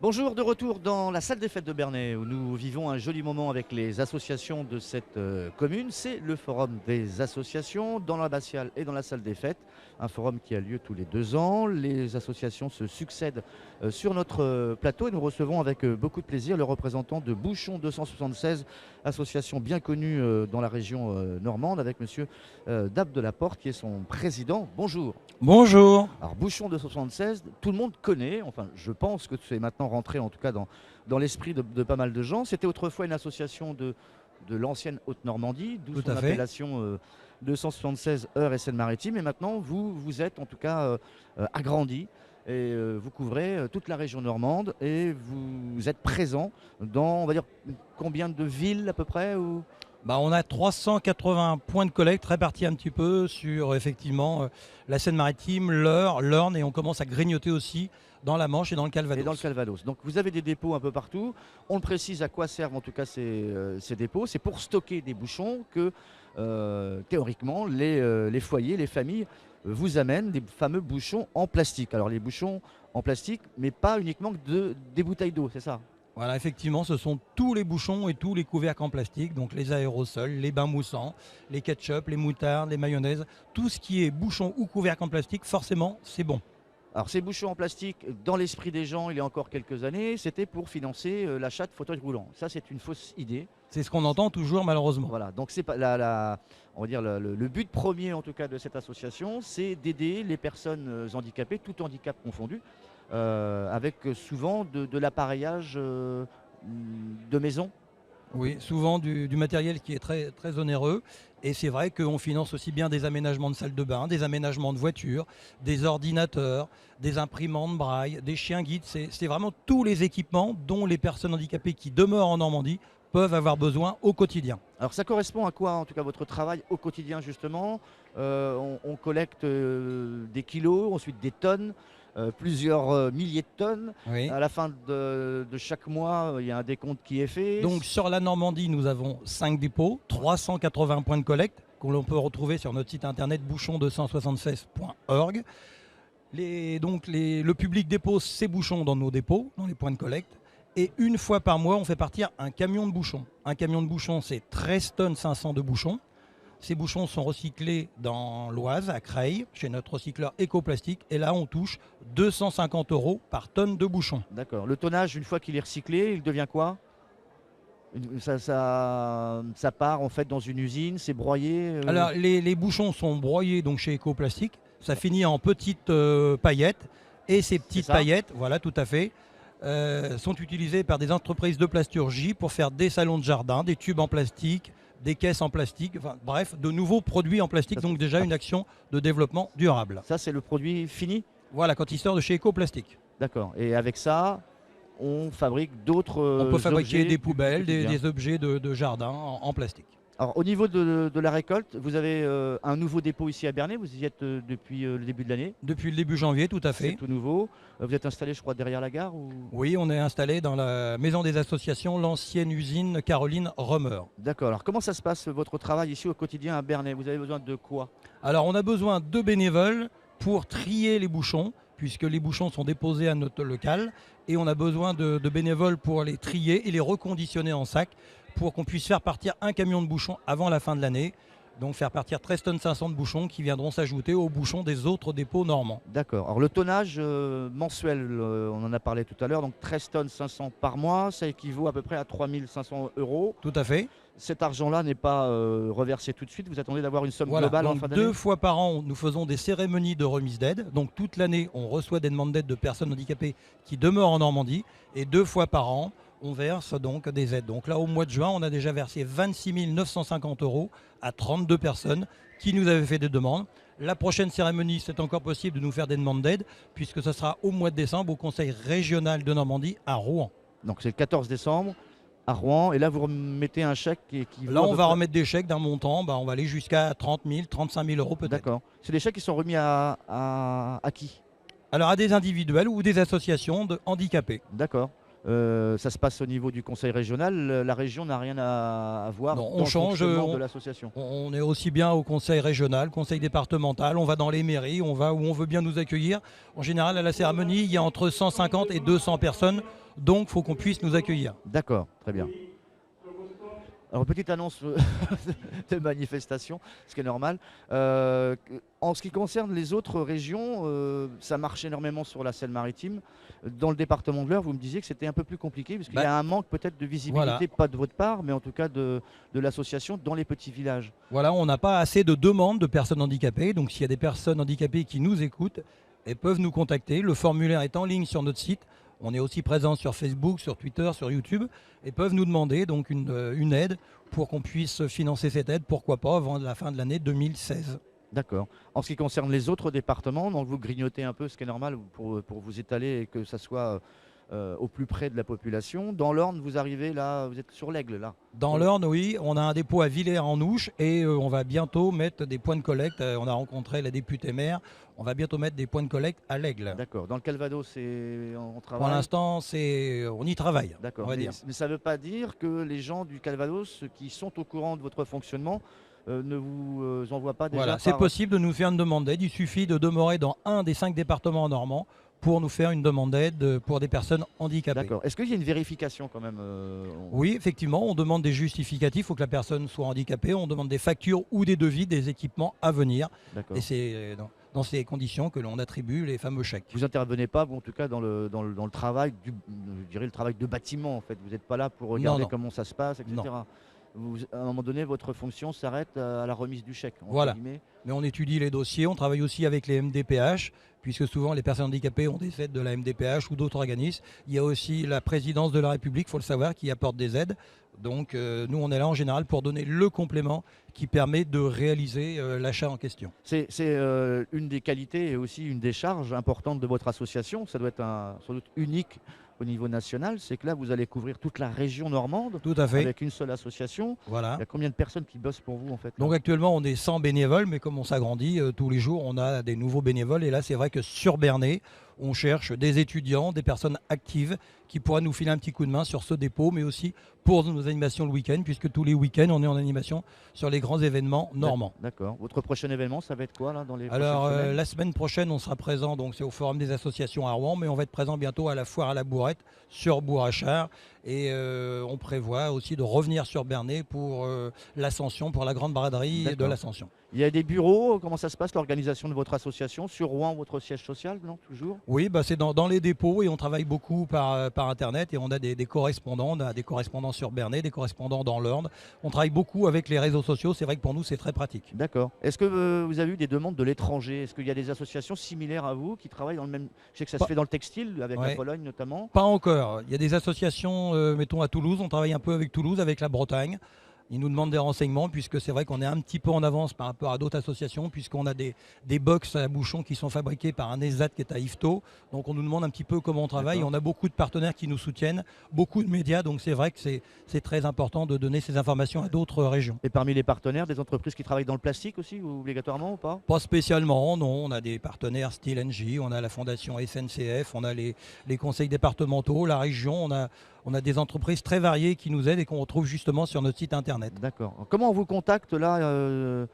Bonjour, de retour dans la salle des fêtes de Bernay où nous vivons un joli moment avec les associations de cette commune. C'est le forum des associations dans l'abbatiale et dans la salle des fêtes. Un forum qui a lieu tous les 2 ans. Les associations se succèdent sur notre plateau et nous recevons avec beaucoup de plaisir le représentant de Bouchon 276, association bien connue dans la région normande, avec monsieur Dab de la Porte qui est son président. Bonjour. Bonjour. Alors Bouchon 276, tout le monde connaît, enfin je pense que c'est maintenant rentré en tout cas dans l'esprit de pas mal de gens. C'était autrefois une association de l'ancienne Haute-Normandie, d'où Tout son à fait. appellation 276 Eure et Seine-Maritime. Et maintenant vous êtes en tout cas agrandi et vous couvrez toute la région normande et vous êtes présent dans, on va dire, combien de villes à peu près ou... On a 380 points de collecte répartis un petit peu sur effectivement la Seine-Maritime, l'Eure, l'Orne et on commence à grignoter aussi dans la Manche et dans le Et dans le Calvados. Calvados. Donc vous avez des dépôts un peu partout. On le précise à quoi servent en tout cas ces dépôts. C'est pour stocker des bouchons que théoriquement les foyers, les familles vous amènent des fameux bouchons en plastique. Alors les bouchons en plastique, mais pas uniquement des bouteilles d'eau, c'est ça? Voilà, effectivement, ce sont tous les bouchons et tous les couvercles en plastique, donc les aérosols, les bains moussants, les ketchup, les moutardes, les mayonnaises, tout ce qui est bouchon ou couvercle en plastique, forcément, c'est bon. Alors ces bouchons en plastique, dans l'esprit des gens, il y a encore quelques années, c'était pour financer l'achat de fauteuils roulants. Ça, c'est une fausse idée. C'est ce qu'on entend toujours malheureusement. Voilà, donc c'est pas on va dire le but premier en tout cas de cette association, c'est d'aider les personnes handicapées, tout handicap confondu, avec souvent de l'appareillage de maison. Oui, souvent du matériel qui est très, très onéreux. Et c'est vrai qu'on finance aussi bien des aménagements de salles de bain, des aménagements de voitures, des ordinateurs, des imprimantes braille, des chiens guides. C'est vraiment tous les équipements dont les personnes handicapées qui demeurent en Normandie peuvent avoir besoin au quotidien. Alors ça correspond à quoi en tout cas votre travail au quotidien justement? On collecte des kilos, ensuite des tonnes, plusieurs milliers de tonnes. Oui. À la fin de chaque mois, il y a un décompte qui est fait. Donc sur la Normandie, nous avons 5 dépôts, 380 points de collecte que l'on peut retrouver sur notre site internet bouchon276.org. Le public dépose ses bouchons dans nos dépôts, dans les points de collecte. Et une fois par mois, on fait partir un camion de bouchons. Un camion de bouchons, c'est 13 tonnes 500 de bouchons. Ces bouchons sont recyclés dans l'Oise, à Creil, chez notre recycleur Écoplastique. Et là, on touche 250 € par tonne de bouchons. D'accord. Le tonnage, une fois qu'il est recyclé, il devient quoi? Ça part en fait dans une usine, c'est broyé. Alors, les bouchons sont broyés donc, chez Écoplastique. Ça finit en petites paillettes. Et ces petites ça paillettes, voilà, tout à fait, sont utilisées par des entreprises de plasturgie pour faire des salons de jardin, des tubes en plastique, des caisses en plastique, enfin, bref, de nouveaux produits en plastique. Donc déjà une action de développement durable. Ça, c'est le produit fini? Voilà, quand il sort de chez Écoplastique. D'accord. Et avec ça, on fabrique d'autres On peut fabriquer objets des du poubelles, quotidien. des objets de jardin en plastique. Alors, au niveau de la récolte, vous avez un nouveau dépôt ici à Bernay. Vous y êtes depuis le début de l'année. Depuis le début janvier, tout à C'est fait. tout nouveau. Vous êtes installé, je crois, derrière la gare ou... Oui, on est installé dans la maison des associations, l'ancienne usine Caroline Romer. D'accord. Alors, comment ça se passe votre travail ici au quotidien à Bernay? Vous avez besoin de quoi? Alors, on a besoin de bénévoles pour trier les bouchons, puisque les bouchons sont déposés à notre local. Et on a besoin de bénévoles pour les trier et les reconditionner en sac pour qu'on puisse faire partir un camion de bouchons avant la fin de l'année. Donc faire partir 13 tonnes 500 de bouchons qui viendront s'ajouter aux bouchons des autres dépôts normands. D'accord. Alors le tonnage mensuel, on en a parlé tout à l'heure, donc 13 tonnes 500 par mois, ça équivaut à peu près à 3500 €. Tout à fait. Cet argent-là n'est pas reversé tout de suite, vous attendez d'avoir une somme Voilà. globale en Donc fin d'année? 2 fois par an, nous faisons des cérémonies de remise d'aide. Donc toute l'année, on reçoit des demandes d'aide de personnes handicapées qui demeurent en Normandie. Et 2 fois par an, on verse donc des aides. Donc là, au mois de juin, on a déjà versé 26 950 € à 32 personnes qui nous avaient fait des demandes. La prochaine cérémonie, c'est encore possible de nous faire des demandes d'aide, puisque ce sera au mois de décembre au Conseil régional de Normandie à Rouen. Donc c'est le 14 décembre à Rouen, et là vous remettez un chèque qui vaut Là, à on peu va près... remettre des chèques d'un montant, on va aller jusqu'à 30 000, 35 000 € peut-être. D'accord. C'est des chèques qui sont remis à qui? Alors à des individuels ou des associations de handicapés. D'accord. Ça se passe au niveau du conseil régional. La région n'a rien à voir Non, dans on le change, fonctionnement de l'association. on est aussi bien au conseil régional, conseil départemental, on va dans les mairies, on va où on veut bien nous accueillir. En général, à la cérémonie, il y a entre 150 et 200 personnes, donc il faut qu'on puisse nous accueillir. D'accord, très bien. Alors, petite annonce de manifestation, ce qui est normal. En ce qui concerne les autres régions, ça marche énormément sur la Seine-Maritime. Dans le département de l'Eure, vous me disiez que c'était un peu plus compliqué, parce qu'il y a un manque peut-être de visibilité, Voilà. pas de votre part, mais en tout cas de l'association dans les petits villages. Voilà, on n'a pas assez de demandes de personnes handicapées, donc s'il y a des personnes handicapées qui nous écoutent, elles peuvent nous contacter. Le formulaire est en ligne sur notre site. On est aussi présent sur Facebook, sur Twitter, sur YouTube, et peuvent nous demander donc une aide pour qu'on puisse financer cette aide, pourquoi pas, avant la fin de l'année 2016. D'accord. En ce qui concerne les autres départements, donc vous grignotez un peu, ce qui est normal pour vous étaler et que ça soit au plus près de la population. Dans l'Orne, vous arrivez là, vous êtes sur l'Aigle là. Dans l'Orne, oui, on a un dépôt à Villers-en-Ouche et on va bientôt mettre des points de collecte. On a rencontré la députée maire. On va bientôt mettre des points de collecte à l'Aigle. D'accord. Dans le Calvados, on travaille. Pour l'instant, on y travaille. D'accord. On va dire. Mais ça ne veut pas dire que les gens du Calvados qui sont au courant de votre fonctionnement ne vous envoient pas déjà. Voilà, c'est possible de nous faire une demande d'aide. Il suffit de demeurer dans un des 5 départements normands pour nous faire une demande d'aide pour des personnes handicapées. D'accord. Est-ce qu'il y a une vérification quand même Oui, effectivement, on demande des justificatifs, il faut que la personne soit handicapée, on demande des factures ou des devis des équipements à venir. D'accord. Et c'est dans ces conditions que l'on attribue les fameux chèques. Vous intervenez pas, en tout cas, dans le travail, je dirais le travail de bâtiment en fait. Vous n'êtes pas là pour regarder comment ça se passe, etc. Non. À un moment donné, votre fonction s'arrête à la remise du chèque. Voilà. Mais on étudie les dossiers, on travaille aussi avec les MDPH, puisque souvent les personnes handicapées ont des aides de la MDPH ou d'autres organismes. Il y a aussi la présidence de la République, il faut le savoir, qui apporte des aides. Donc nous, on est là en général pour donner le complément qui permet de réaliser l'achat en question. C'est une des qualités et aussi une des charges importantes de votre association. Ça doit être sans doute unique au niveau national, c'est que là, vous allez couvrir toute la région normande. Tout à fait. Avec une seule association. Voilà. Il y a combien de personnes qui bossent pour vous en fait là? Donc actuellement, on est 100 bénévoles, mais comme on s'agrandit tous les jours, on a des nouveaux bénévoles. Et là, c'est vrai que sur Bernay, on cherche des étudiants, des personnes actives qui pourraient nous filer un petit coup de main sur ce dépôt, mais aussi pour nos animations le week-end, puisque tous les week-ends, on est en animation sur les grands événements normands. D'accord. Votre prochain événement, ça va être quoi là dans les Alors, prochaines semaines? la semaine prochaine, on sera présent, donc c'est au Forum des associations à Rouen, mais on va être présent bientôt à la foire à la Bourrette sur Bourrachard. Et on prévoit aussi de revenir sur Bernay pour l'Ascension, pour la grande braderie de l'Ascension. Il y a des bureaux, comment ça se passe l'organisation de votre association? Sur Rouen, votre siège social, non? Toujours? Oui, c'est dans les dépôts et on travaille beaucoup par Internet et on a des correspondants. On a des correspondants sur Bernay, des correspondants dans l'Orne. On travaille beaucoup avec les réseaux sociaux. C'est vrai que pour nous, c'est très pratique. D'accord. Est-ce que vous avez eu des demandes de l'étranger? Est-ce qu'il y a des associations similaires à vous qui travaillent dans le même... Je sais que ça se fait dans le textile, avec la Pologne notamment. Pas encore. Il y a des associations, mettons à Toulouse. On travaille un peu avec Toulouse, avec la Bretagne. Ils nous demandent des renseignements puisque c'est vrai qu'on est un petit peu en avance par rapport à d'autres associations puisqu'on a des box à bouchons qui sont fabriqués par un ESAT qui est à Yvetot. Donc on nous demande un petit peu comment on travaille. On a beaucoup de partenaires qui nous soutiennent, beaucoup de médias. Donc c'est vrai que c'est très important de donner ces informations à d'autres régions. Et parmi les partenaires, des entreprises qui travaillent dans le plastique aussi, obligatoirement ou pas? Pas spécialement, non. On a des partenaires style NJ, on a la fondation SNCF, on a les conseils départementaux, la région, on a des entreprises très variées qui nous aident et qu'on retrouve justement sur notre site internet. D'accord. Comment on vous contacte là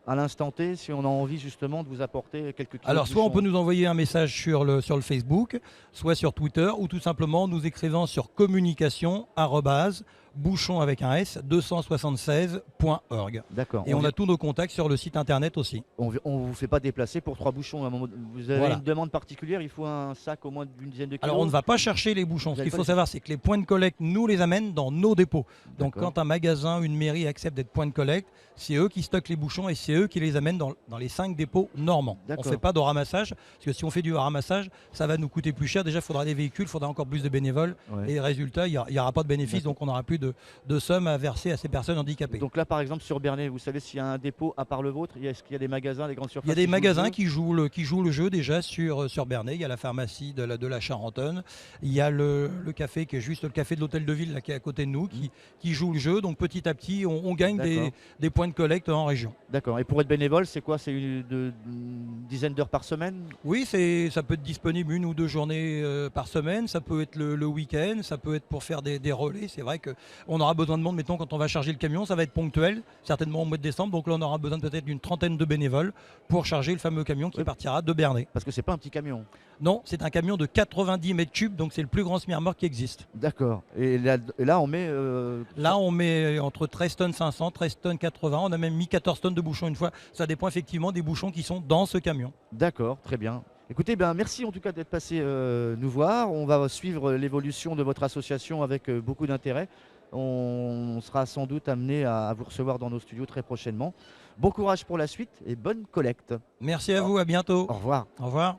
à l'instant T si on a envie justement de vous apporter quelques kilos? Alors soit on peut nous envoyer un message sur le Facebook, soit sur Twitter ou tout simplement nous écrivant sur communication@bouchon avec un S 276.org. D'accord. Et on a tous nos contacts sur le site internet aussi. On ne vous fait pas déplacer pour 3 bouchons. À un moment, vous avez une demande particulière, il faut un sac au moins d'une dizaine de kilos? Alors on ne va pas chercher les bouchons. Ce qu'il faut savoir, c'est que les points de collecte nous les amènent dans nos dépôts. Donc quand un magasin, une mairie accepte d'être point de collecte, c'est eux qui stockent les bouchons et c'est eux qui les amènent dans les 5 dépôts normands. On ne fait pas de ramassage, parce que si on fait du ramassage, ça va nous coûter plus cher. Déjà, il faudra des véhicules, il faudra encore plus de bénévoles. Et résultat, il n'y aura pas de bénéfice, donc on n'aura plus de sommes à verser à ces personnes handicapées. Donc là, par exemple, sur Bernay, vous savez s'il y a un dépôt à part le vôtre? Est-ce qu'il y a des magasins, des grandes surfaces? Il y a des magasins qui jouent le jeu déjà sur Bernay. Il y a la pharmacie de la Charentonne. Il y a le café qui est juste le café de l'hôtel de ville là, qui est à côté de nous, qui joue le jeu. Donc petit à petit, on gagne des points de collecte en région. D'accord. Et pour être bénévole, c'est quoi? C'est dizaine d'heures par semaine? Oui, ça peut être disponible 1 ou 2 journées par semaine, ça peut être le week-end, ça peut être pour faire des relais. C'est vrai qu'on aura besoin de monde, mettons, quand on va charger le camion, ça va être ponctuel, certainement au mois de décembre. Donc là, on aura besoin peut-être d'une trentaine de bénévoles pour charger le fameux camion qui Oui. partira de Bernay. Parce que c'est pas un petit camion. Non, c'est un camion de 90 mètres cubes, donc c'est le plus grand semi-remorque qui existe. D'accord. Et là, on met. Là, on met entre 13 tonnes 500, 13 tonnes 80. On a même mis 14 tonnes de bouchons une fois. Ça dépend effectivement des bouchons qui sont dans ce camion. D'accord, très bien. Écoutez, ben, merci en tout cas d'être passé nous voir. On va suivre l'évolution de votre association avec beaucoup d'intérêt. On sera sans doute amené à vous recevoir dans nos studios très prochainement. Bon courage pour la suite et bonne collecte. Merci à vous, à bientôt. Au revoir. Au revoir.